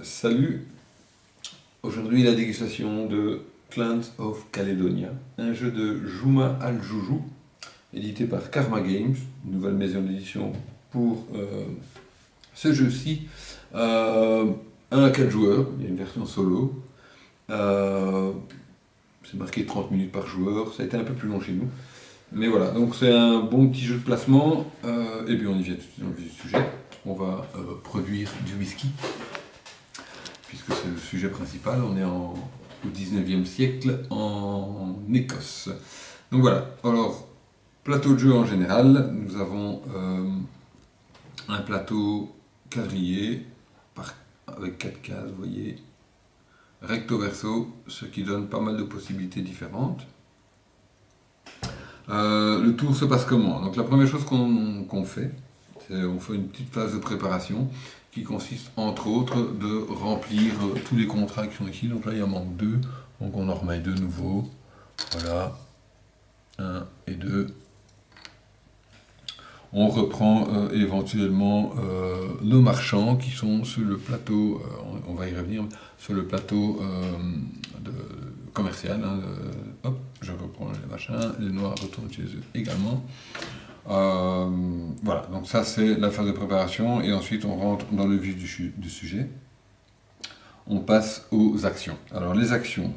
Salut, aujourd'hui la dégustation de Clans of Caledonia, un jeu de Juma Al Joujou, édité par Karma Games, une nouvelle maison d'édition pour ce jeu-ci. 1 à 4 joueurs, il y a une version solo, c'est marqué 30 minutes par joueur, ça a été un peu plus long chez nous. Mais voilà, donc c'est un bon petit jeu de placement, et puis on y vient tout de suite dans le vif du sujet. On va produire du whisky, puisque c'est le sujet principal. On est au 19e siècle en Écosse. Donc voilà, alors plateau de jeu en général, nous avons un plateau quadrillé avec 4 cases, vous voyez, recto verso, ce qui donne pas mal de possibilités différentes. Le tour se passe comment? Donc la première chose qu'on fait, c'est on fait une petite phase de préparation qui consiste entre autres de remplir tous les contrats qui sont ici. Donc là il en manque 2, donc on en remet 2 nouveaux. Voilà, 1 et 2. On reprend éventuellement nos marchands qui sont sur le plateau, on va y revenir, sur le plateau commercial. Hop, je reprends les machins, les noirs retournent chez eux également. Voilà, donc ça c'est la phase de préparation et ensuite on rentre dans le vif du sujet. On passe aux actions. Alors les actions,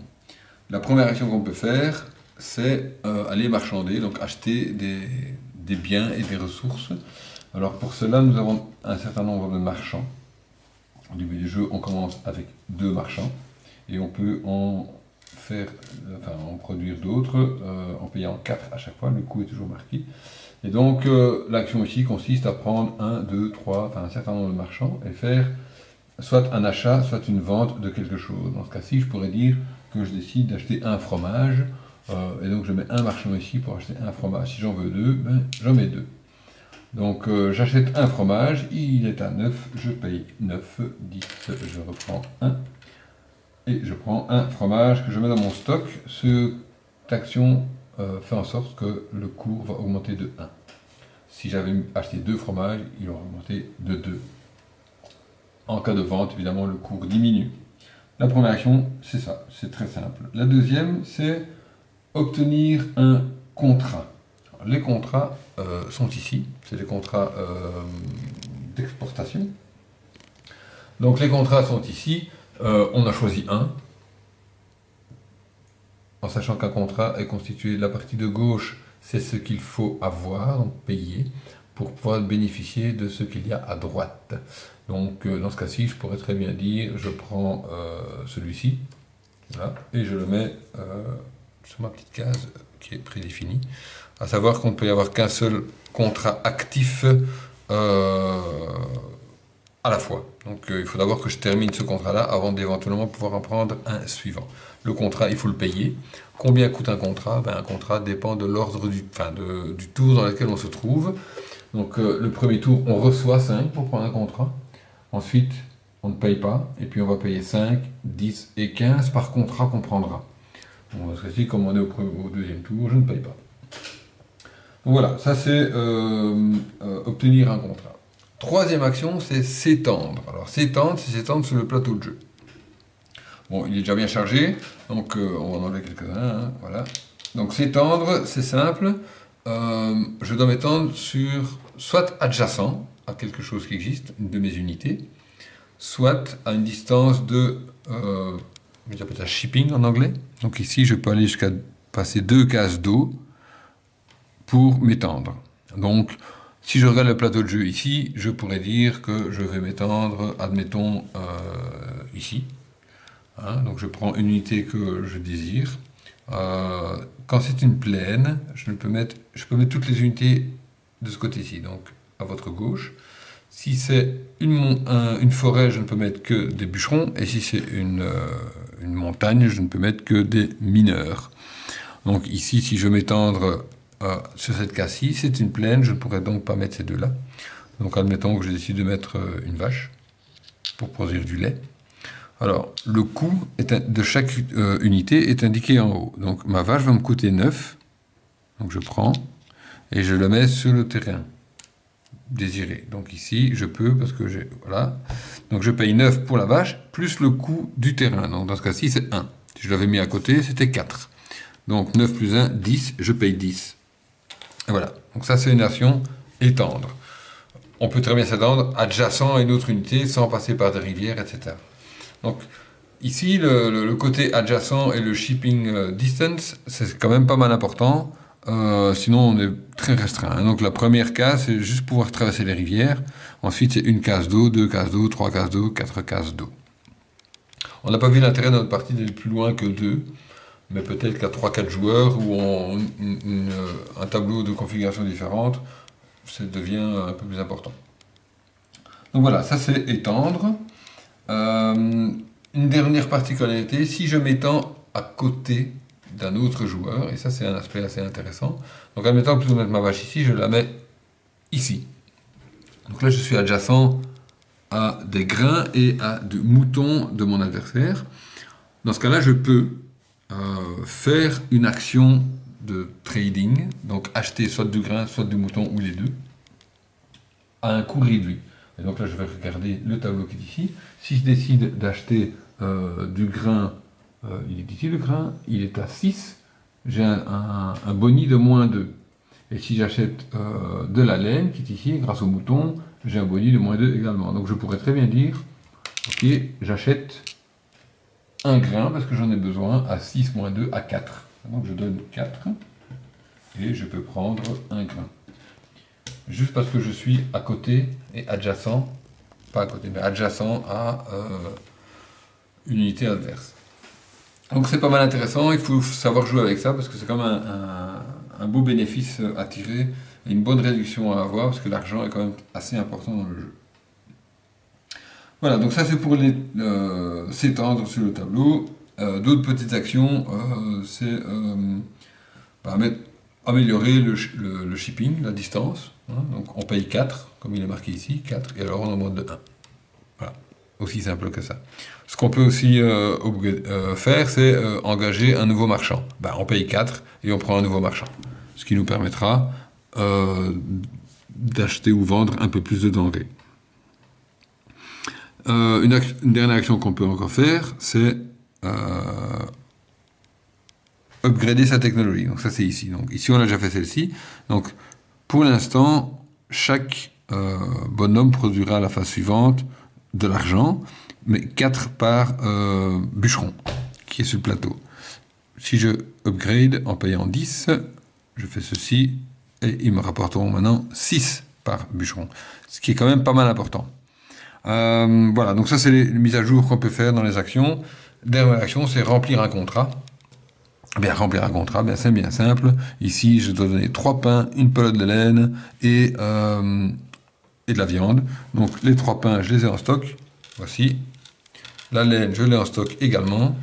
la première action qu'on peut faire, c'est aller marchander, donc acheter des biens et des ressources. Alors pour cela, nous avons un certain nombre de marchands. Au début du jeu, on commence avec 2 marchands et on peut en produire d'autres en payant 4 à chaque fois. Le coût est toujours marqué. Et donc l'action ici consiste à prendre 1, 2, 3, enfin un certain nombre de marchands et faire soit un achat, soit une vente de quelque chose. Dans ce cas-ci, je pourrais dire que je décide d'acheter un fromage. Et donc je mets un marchand ici pour acheter un fromage. Si j'en veux 2, ben, j'en mets 2. Donc j'achète un fromage, il est à 9, je paye 9, 10, je reprends 1. Et je prends un fromage que je mets dans mon stock. Cette action fait en sorte que le cours va augmenter de 1. Si j'avais acheté 2 fromages, il aurait augmenté de 2. En cas de vente, évidemment, le cours diminue. La première action, c'est ça, c'est très simple. La deuxième, c'est obtenir un contrat. Alors, les contrats sont ici, c'est les contrats d'exportation. Donc les contrats sont ici, on a choisi un, en sachant qu'un contrat est constitué de la partie de gauche, c'est ce qu'il faut avoir, donc payer, pour pouvoir bénéficier de ce qu'il y a à droite. Donc dans ce cas-ci, je pourrais très bien dire, je prends celui-ci, voilà, et je le mets sur ma petite case qui est prédéfinie, à savoir qu'on ne peut y avoir qu'un seul contrat actif à la fois. Donc il faut d'abord que je termine ce contrat-là avant d'éventuellement pouvoir en prendre un suivant. Le contrat, il faut le payer. Combien coûte un contrat? Ben, un contrat dépend de l'ordre du tour dans lequel on se trouve. Donc le premier tour, on reçoit 5 pour prendre un contrat. Ensuite, on ne paye pas. Et puis on va payer 5, 10 et 15 par contrat qu'on prendra. Bon, parce que si, comme on est au deuxième tour, je ne paye pas. Donc voilà, ça c'est obtenir un contrat. Troisième action, c'est s'étendre. Alors s'étendre, c'est s'étendre sur le plateau de jeu. Bon, il est déjà bien chargé, donc on va en enlever quelques-uns, hein, voilà. Donc s'étendre, c'est simple. Je dois m'étendre sur soit adjacent à quelque chose qui existe, une de mes unités, soit à une distance de, j'appelle ça shipping en anglais. Donc ici, je peux aller jusqu'à passer 2 cases d'eau pour m'étendre. Donc, si je regarde le plateau de jeu ici, je pourrais dire que je vais m'étendre, admettons, ici. Hein, donc je prends une unité que je désire. Quand c'est une plaine, je peux mettre toutes les unités de ce côté-ci, donc à votre gauche. Si c'est une forêt, je ne peux mettre que des bûcherons, et si c'est une montagne, je ne peux mettre que des mineurs. Donc ici, si je veux m'étendre sur cette case-ci, c'est une plaine, je ne pourrais donc pas mettre ces deux-là. Donc admettons que je décide de mettre une vache pour produire du lait. Alors, le coût de chaque unité est indiqué en haut. Donc ma vache va me coûter 9, donc je prends, et je le mets sur le terrain désiré. Donc ici, je peux, parce que j'ai... Voilà. Donc je paye 9 pour la vache, plus le coût du terrain. Donc dans ce cas-ci, c'est 1. Si je l'avais mis à côté, c'était 4. Donc 9 plus 1, 10. Je paye 10. Et voilà. Donc ça, c'est une action étendre. On peut très bien s'étendre adjacent à une autre unité sans passer par des rivières, etc. Donc ici, le côté adjacent et le shipping distance, c'est quand même pas mal important. Sinon, on est très restreint. Hein. Donc la première case, c'est juste pouvoir traverser les rivières. Ensuite, c'est une case d'eau, deux cases d'eau, trois cases d'eau, quatre cases d'eau. On n'a pas vu l'intérêt de notre partie d'aller plus loin que 2, mais peut-être qu'à 3-4 joueurs ou un tableau de configuration différente, ça devient un peu plus important. Donc voilà, ça c'est étendre. Une dernière particularité, si je m'étends à côté d'un autre joueur, et ça c'est un aspect assez intéressant, donc admettons que je vais mettre ma vache ici, je la mets ici. Donc là je suis adjacent à des grains et à des moutons de mon adversaire. Dans ce cas-là, je peux faire une action de trading, donc acheter soit du grain, soit du mouton, ou les deux, à un coût réduit. Et donc là, je vais regarder le tableau qui est ici. Si je décide d'acheter du grain, il est ici le grain, il est à 6, j'ai un boni de moins 2. Et si j'achète de la laine, qui est ici, grâce au mouton, j'ai un boni de moins 2 également. Donc je pourrais très bien dire, ok, j'achète un grain, parce que j'en ai besoin, à 6 moins 2, à 4. Donc je donne 4, et je peux prendre un grain. Juste parce que je suis à côté et adjacent, pas à côté, mais adjacent à une unité adverse. Donc c'est pas mal intéressant, il faut savoir jouer avec ça, parce que c'est quand même un beau bénéfice à tirer, et une bonne réduction à avoir, parce que l'argent est quand même assez important dans le jeu. Voilà, donc ça c'est pour s'étendre sur le tableau. D'autres petites actions, c'est améliorer le shipping, la distance. Hein. Donc on paye 4, comme il est marqué ici, 4, et alors on en demande de 1. Voilà, aussi simple que ça. Ce qu'on peut aussi faire, c'est engager un nouveau marchand. Ben, on paye 4 et on prend un nouveau marchand. Ce qui nous permettra d'acheter ou vendre un peu plus de denrées. Une dernière action qu'on peut encore faire, c'est upgrader sa technologie. Donc ça c'est ici. Donc ici on a déjà fait celle-ci. Donc pour l'instant, chaque bonhomme produira à la phase suivante de l'argent, mais 4 par bûcheron, qui est sur le plateau. Si je upgrade en payant 10, je fais ceci, et ils me rapporteront maintenant 6 par bûcheron. Ce qui est quand même pas mal important. Voilà, donc ça c'est les mises à jour qu'on peut faire dans les actions. Dernière action, c'est remplir un contrat. Bien, remplir un contrat, bien, c'est bien simple. Ici, je dois donner 3 pains, une pelote de laine et de la viande. Donc les 3 pains, je les ai en stock. Voici. La laine, je l'ai en stock également.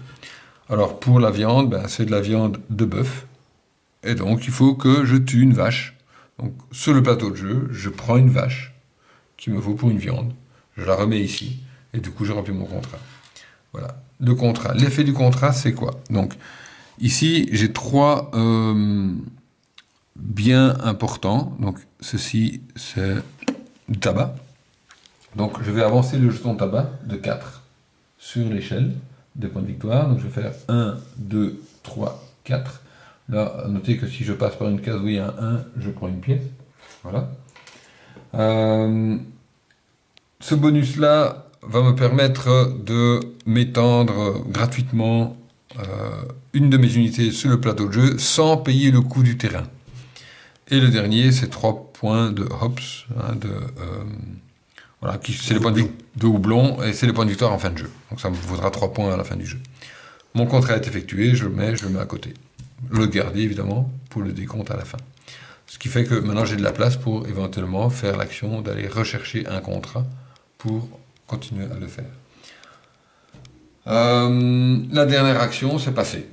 Alors pour la viande, ben, c'est de la viande de bœuf. Et donc il faut que je tue une vache. Donc sur le plateau de jeu, je prends une vache qui me vaut pour une viande. Je la remets ici. Et du coup, je remplis mon contrat. Voilà. Le contrat. L'effet du contrat, c'est quoi? Donc ici, j'ai 3 biens importants. Donc ceci, c'est du tabac. Donc je vais avancer le jeton tabac de 4 sur l'échelle des points de victoire. Donc je vais faire 1, 2, 3, 4. Là, notez que si je passe par une case où il y a un 1, je prends une pièce. Voilà. Ce bonus-là va me permettre de m'étendre gratuitement une de mes unités sur le plateau de jeu sans payer le coût du terrain. Et le dernier, c'est 3 points de hops, hein, voilà, c'est les points de houblon, et c'est les points de victoire en fin de jeu. Donc ça me vaudra 3 points à la fin du jeu. Mon contrat est effectué, je le mets à côté. Le garder, évidemment, pour le décompte à la fin. Ce qui fait que maintenant j'ai de la place pour éventuellement faire l'action d'aller rechercher un contrat pour continuer à le faire. La dernière action, c'est passer.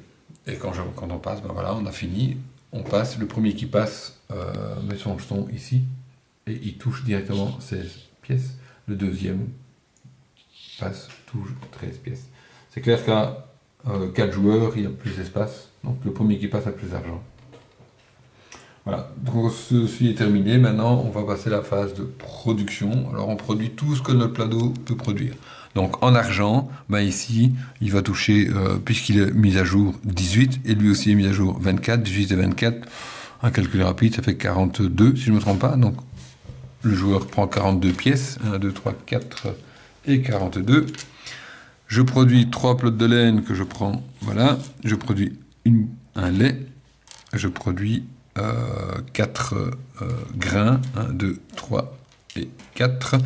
Et quand on passe, ben voilà, on a fini. On passe, le premier qui passe met son jeton ici, et il touche directement 16 pièces. Le deuxième passe, touche 13 pièces. C'est clair qu'à 4 joueurs, il y a plus d'espace. Donc le premier qui passe a plus d'argent. Voilà, donc ceci est terminé. Maintenant, on va passer à la phase de production. Alors, on produit tout ce que notre plateau peut produire. Donc, en argent, ben ici, il va toucher, puisqu'il est mis à jour 18, et lui aussi est mis à jour 24, 18 et 24. Un calcul rapide, ça fait 42, si je ne me trompe pas. Donc, le joueur prend 42 pièces. 1, 2, 3, 4 et 42. Je produis 3 pelotes de laine que je prends. Voilà. Je produis un lait. Je produis 4 grains. 1, 2, 3 et 4.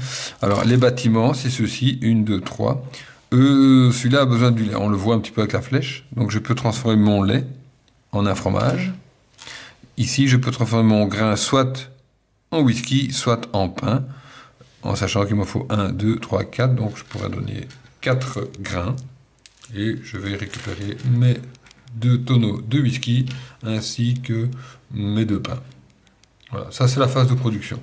Alors, les bâtiments, c'est ceci. 1, 2, 3. Celui-là a besoin du lait. On le voit un petit peu avec la flèche. Donc, je peux transformer mon lait en un fromage. Ici, je peux transformer mon grain soit en whisky, soit en pain, en sachant qu'il me faut 1, 2, 3, 4, donc je pourrais donner 4 grains, et je vais récupérer mes 2 tonneaux de whisky, ainsi que mes 2 pains. Voilà, ça c'est la phase de production.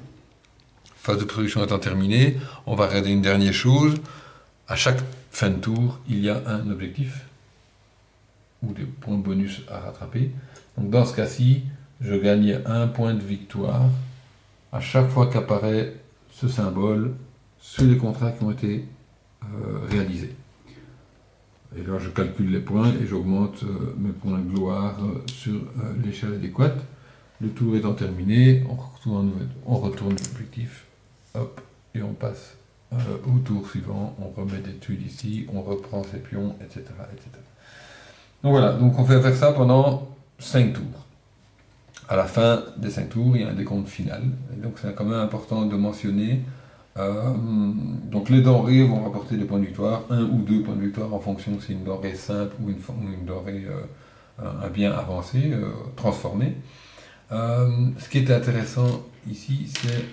Phase de production étant terminée, on va regarder une dernière chose. À chaque fin de tour, il y a un objectif, ou des points bonus à rattraper. Donc dans ce cas-ci, je gagne 1 point de victoire à chaque fois qu'apparaît ce symbole sur les contrats qui ont été réalisés. Et là, je calcule les points et j'augmente mes points de gloire sur l'échelle adéquate. Le tour étant terminé, on retourne l'objectif, hop, et on passe au tour suivant. On remet des tuiles ici, on reprend ses pions, etc., etc. Donc voilà, donc on fait faire ça pendant 5 tours. À la fin des 5 tours, il y a un décompte final. Et donc c'est quand même important de mentionner. Donc les denrées vont rapporter des points de victoire, 1 ou 2 points de victoire en fonction si c'est une denrée simple ou une denrée un bien avancé, transformé. Ce qui est intéressant ici, c'est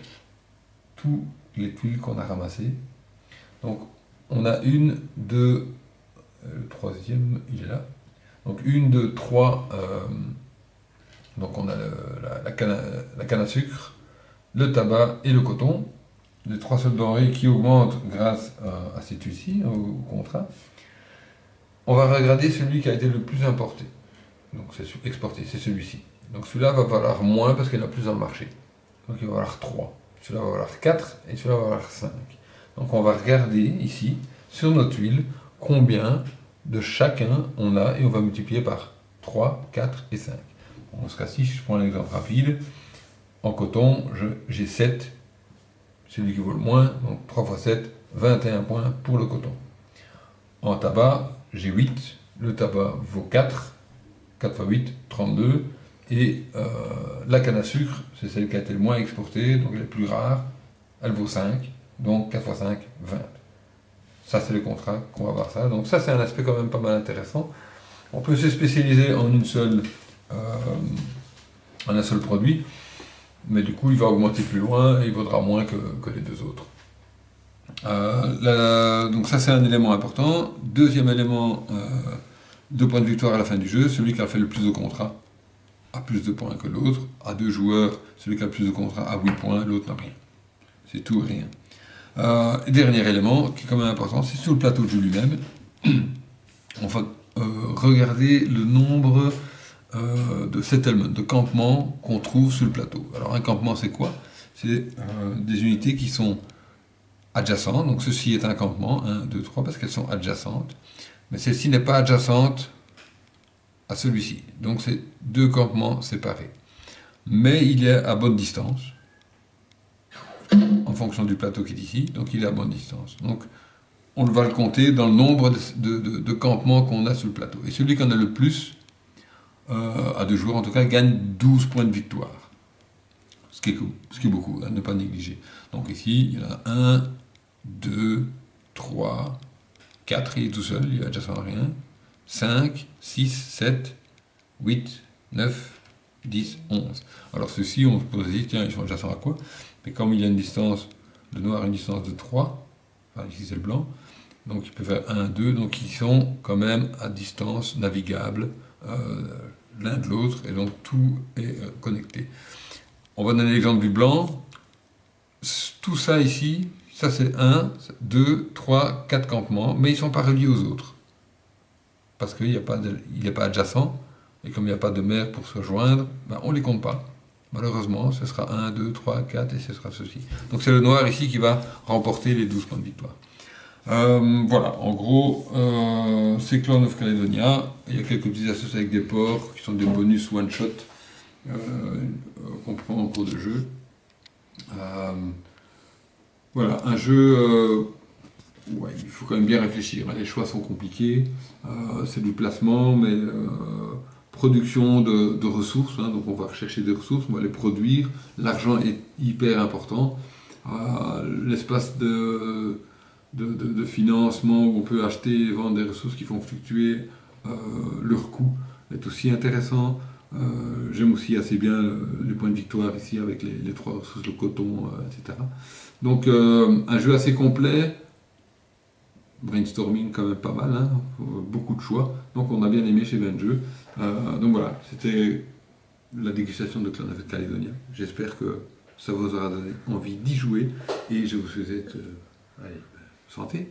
toutes les tuiles qu'on a ramassées. Donc on a une, deux, le troisième, il est là. Donc une, deux, trois. Donc on a la canne à sucre, le tabac et le coton, les 3 seules denrées qui augmentent grâce à ces tuiles-ci, au contrat. On va regarder celui qui a été le plus importé, donc c'est exporté, c'est celui-ci. Donc celui-là va valoir moins parce qu'il a plus dans le marché. Donc il va valoir 3, celui-là va valoir 4 et celui-là va valoir 5. Donc on va regarder ici, sur notre tuile, combien de chacun on a et on va multiplier par 3, 4 et 5. Dans ce cas-ci, si je prends un exemple rapide, en coton, j'ai 7, celui qui vaut le moins, donc 3 fois 7, 21 points pour le coton. En tabac, j'ai 8, le tabac vaut 4, 4 fois 8, 32, et la canne à sucre, c'est celle qui a été le moins exportée, donc elle est plus rare, elle vaut 5, donc 4 fois 5, 20. Ça, c'est le contrat qu'on va voir ça. Donc ça, c'est un aspect quand même pas mal intéressant. On peut se spécialiser en un seul produit, mais du coup il va augmenter plus loin et il vaudra moins que les deux autres. Donc ça c'est un élément important. Deuxième élément, 2 points de victoire à la fin du jeu, celui qui a fait le plus de contrats a plus de points que l'autre. À 2 joueurs, celui qui a le plus de contrats a 8 points, l'autre n'a rien. C'est tout ou rien. Dernier élément qui est quand même important, c'est sur le plateau de jeu lui-même. On va regarder le nombre de settlements, de campements qu'on trouve sur le plateau. Alors un campement c'est quoi? C'est des unités qui sont adjacentes, donc ceci est un campement, 1, 2, 3, parce qu'elles sont adjacentes, mais celle-ci n'est pas adjacente à celui-ci, donc c'est 2 campements séparés. Mais il est à bonne distance, en fonction du plateau qui est ici, donc il est à bonne distance. Donc on va le compter dans le nombre de campements qu'on a sur le plateau. Et celui qui en a le plus, à 2 joueurs en tout cas, gagne 12 points de victoire. Ce qui est beaucoup, à ne pas négliger. Donc ici, il y en a 1, 2, 3, 4, il est tout seul, il est adjacent à rien. 5, 6, 7, 8, 9, 10, 11. Alors ceux-ci, on se pose dire, tiens, ils sont adjacents à quoi? Mais comme il y a une distance, le noir a une distance de 3, enfin ici c'est le blanc, donc il peut faire 1, 2, donc ils sont quand même à distance navigable l'un de l'autre, et donc tout est connecté. On va donner l'exemple du blanc. Tout ça ici, ça c'est 1, 2, 3, 4 campements, mais ils ne sont pas reliés aux autres. Parce qu'il n'est pas adjacent, et comme il n'y a pas de mer pour se rejoindre, ben on ne les compte pas. Malheureusement, ce sera 1, 2, 3, 4 et ce sera ceci. Donc c'est le noir ici qui va remporter les 12 points de victoire. Voilà, en gros, c'est Clan of Caledonia. Il y a quelques petits associés avec des ports qui sont des bonus one-shot qu'on prend en cours de jeu. Voilà, un jeu, ouais, il faut quand même bien réfléchir, hein. Les choix sont compliqués, c'est du placement, mais production de ressources, hein. Donc on va rechercher des ressources, on va les produire, l'argent est hyper important. L'espace de financement où on peut acheter et vendre des ressources qui font fluctuer leur coût est aussi intéressant. J'aime aussi assez bien les points de victoire ici avec les trois ressources, le coton, etc. Donc un jeu assez complet, brainstorming quand même pas mal, hein, beaucoup de choix. Donc on a bien aimé chez Benjeu. Donc voilà, c'était la dégustation de Clan of Caledonia. J'espère que ça vous aura donné envie d'y jouer et je vous souhaite allez, santé.